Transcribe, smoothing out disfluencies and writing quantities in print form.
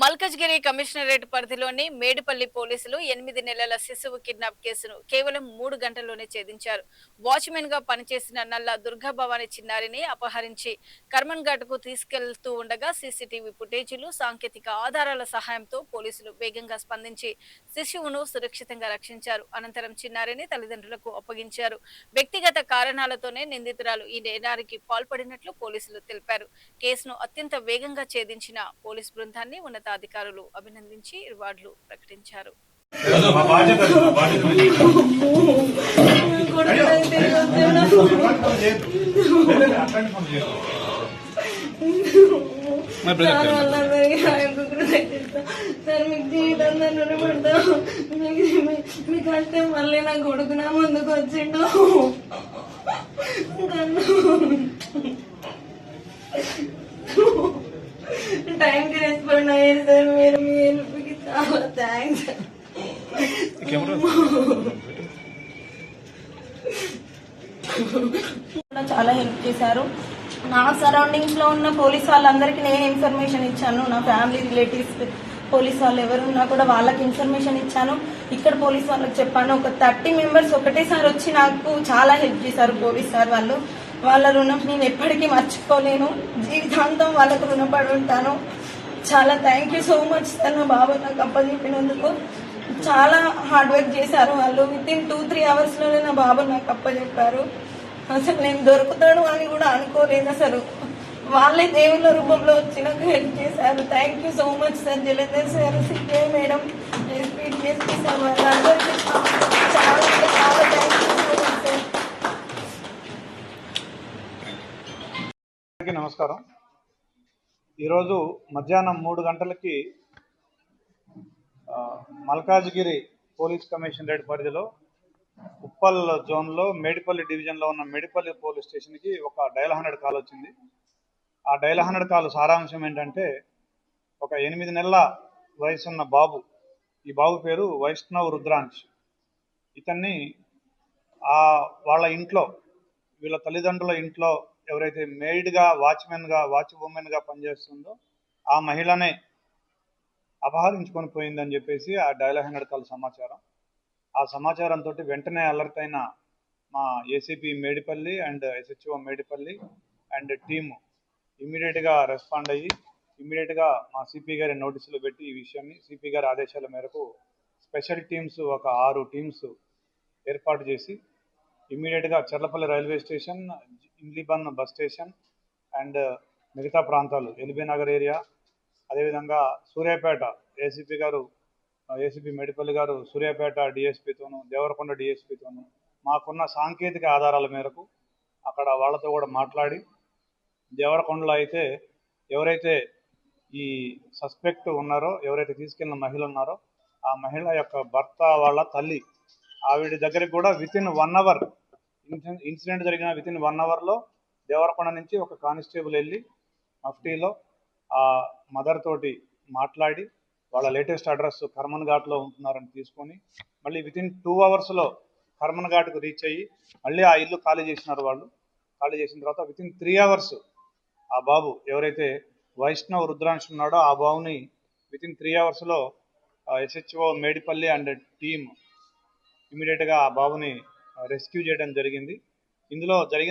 Malkajgiri commissionerate పరిధిలోని మేడిపల్లి పోలీసులు 8 నెలల శిశువు కిడ్నాప్ కేసును కేవలం 3 గంటల్లోనే ఛేదించారు. వాచ్మెన్ గా పనిచేసిన నల్ల దుర్గాభవాని చిన్నారిని అపహరించి కర్మన్ ఘాట్కు తీసుకెళ్తూ ఉండగా సీసీటీవీ ఫుటేజీలు, సాంకేతిక ఆధారాల సహాయంతో పోలీసులు వేగంగా స్పందించి శిశువును సురక్షితంగా రక్షించారు. అనంతరం చిన్నారిని తల్లిదండ్రులకు అప్పగించారు. వ్యక్తిగత కారణాలతోనే నిందితురాలు ఈ నేరానికి పాల్పడినట్లు పోలీసులు తెలిపారు. కేసును అత్యంత వేగంగా ఛేదించిన పోలీస్ బృందాన్ని ఉన్నతాధికారులు అభినందించి రివార్డులు ప్రకటించారు. మీకు అంటే మళ్ళీ నా కొడుకు నా ముందుకు వచ్చిండు. టైంకి రెస్పాండ్ అయ్యారు సార్. మీరు మీ హెల్ప్కి చాలా థ్యాంక్స్. చాలా హెల్ప్ చేశారు. నా సరౌండింగ్స్ లో ఉన్న పోలీస్ వాళ్ళందరికీ నేను ఇన్ఫర్మేషన్ ఇచ్చాను. నా ఫ్యామిలీ రిలేటివ్స్ పోలీస్ వాళ్ళు ఎవరున్నా కూడా వాళ్ళకి ఇన్ఫర్మేషన్ ఇచ్చాను. ఇక్కడ పోలీస్ వాళ్ళకి చెప్పాను. ఒక 30 మెంబర్స్ ఒకటేసారి వచ్చి నాకు చాలా హెల్ప్ చేశారు పోలీస్ సార్ వాళ్ళు. వాళ్ళ రుణం నేను ఎప్పటికీ మర్చిపోలేను. జీవితాంతం వాళ్ళకు రుణపడి ఉంటాను. చాలా thank you so much sir. నా బాబు నాకు అప్పచెప్పినందుకు చాలా హార్డ్ వర్క్ చేశారు వాళ్ళు. వితిన్ 2-3 అవర్స్ లోనే నా బాబు నాకు అప్పచెప్పారు. అసలు నేను దొరుకుతాను అని కూడా అనుకోలేదు. అసలు వాళ్ళే దేవుళ్ళ రూపంలో వచ్చి నాకు హెల్ప్ చేశారు. Thank you so much sir. Jalandhar sir, CPI madam, SP sir వాళ్ళందరికీ చాలా చాలా thank you so much sir. నమస్కారం. ఈరోజు మధ్యాహ్నం 3 గంటలకి మల్కాజ్గిరి పోలీస్ కమిషనరేట్ పరిధిలో ఉప్పల్ జోన్లో మేడిపల్లి డివిజన్లో ఉన్న మేడిపల్లి పోలీస్ స్టేషన్కి ఒక డయల్ 100 కాల్ వచ్చింది. ఆ డయల్ 100 కాల్ సారాంశం ఏంటంటే, ఒక 8 నెలల వయసున్న బాబు, ఈ బాబు పేరు వైష్ణవ్ రుద్రాంశ్. ఇతన్ని వాళ్ళ ఇంట్లో, వీళ్ళ తల్లిదండ్రుల ఇంట్లో ఎవరైతే మెయిడ్గా, వాచ్ ఉమెన్గా పనిచేస్తుందో ఆ మహిళనే అపహరించుకొని పోయిందని చెప్పేసి ఆ డయల్ 100 కాల్ సమాచారం. ఆ సమాచారంతో వెంటనే అలర్ట్ అయిన మా ACP Medipally and SHO Medipally and team ఇమ్మీడియట్గా రెస్పాండ్ అయ్యి ఇమ్మీడియట్గా మా సిపి గారి నోటీసులు పెట్టి ఈ విషయాన్ని సిపి గారి ఆదేశాల మేరకు స్పెషల్ టీమ్స్ ఒక 6 టీమ్స్ ఏర్పాటు చేసి ఇమ్మీడియట్గా Cherlapalli railway station, Imlibun bus station and మిగతా ప్రాంతాలు, ఎల్బీ నగర్ ఏరియా, అదేవిధంగా సూర్యాపేట ఏసీపీ మేడిపల్లి గారు సూర్యాపేట డిఎస్పీతోనూ, దేవరకొండ డిఎస్పీతోనూ మాకున్న సాంకేతిక ఆధారాల మేరకు అక్కడ వాళ్ళతో కూడా మాట్లాడి, దేవరకొండలో అయితే ఎవరైతే ఈ సస్పెక్ట్ ఉన్నారో, ఎవరైతే తీసుకెళ్లిన మహిళ ఉన్నారో ఆ మహిళ యొక్క భర్త వాళ్ళ తల్లి ఆవిడ దగ్గరికి కూడా వితిన్ 1 అవర్, ఇన్సిడెంట్ జరిగిన వితిన్ 1 అవర్లో దేవరకొండ నుంచి ఒక కానిస్టేబుల్ వెళ్ళి మఫ్టీలో ఆ మదర్ తోటి మాట్లాడి వాళ్ళ లేటెస్ట్ అడ్రస్ కర్మన్ ఘాట్లో ఉంటున్నారని తీసుకొని మళ్ళీ వితిన్ 2 అవర్స్లో కర్మన్ ఘాట్కు రీచ్ అయ్యి మళ్ళీ ఆ ఇల్లు ఖాళీ చేసినారు. వాళ్ళు ఖాళీ చేసిన తర్వాత వితిన్ 3 అవర్స్ ఆ బాబు ఎవరైతే వైష్ణవ్ రుద్రాంశ్ ఉన్నాడో ఆ బాబుని వితిన్ 3 అవర్స్లో ఎస్హెచ్ఓ మేడిపల్లి అండ్ టీమ్ ఇమీడియట్గా ఆ బాబుని రెస్క్యూ చేయడం జరిగింది. ఇందులో జరిగిన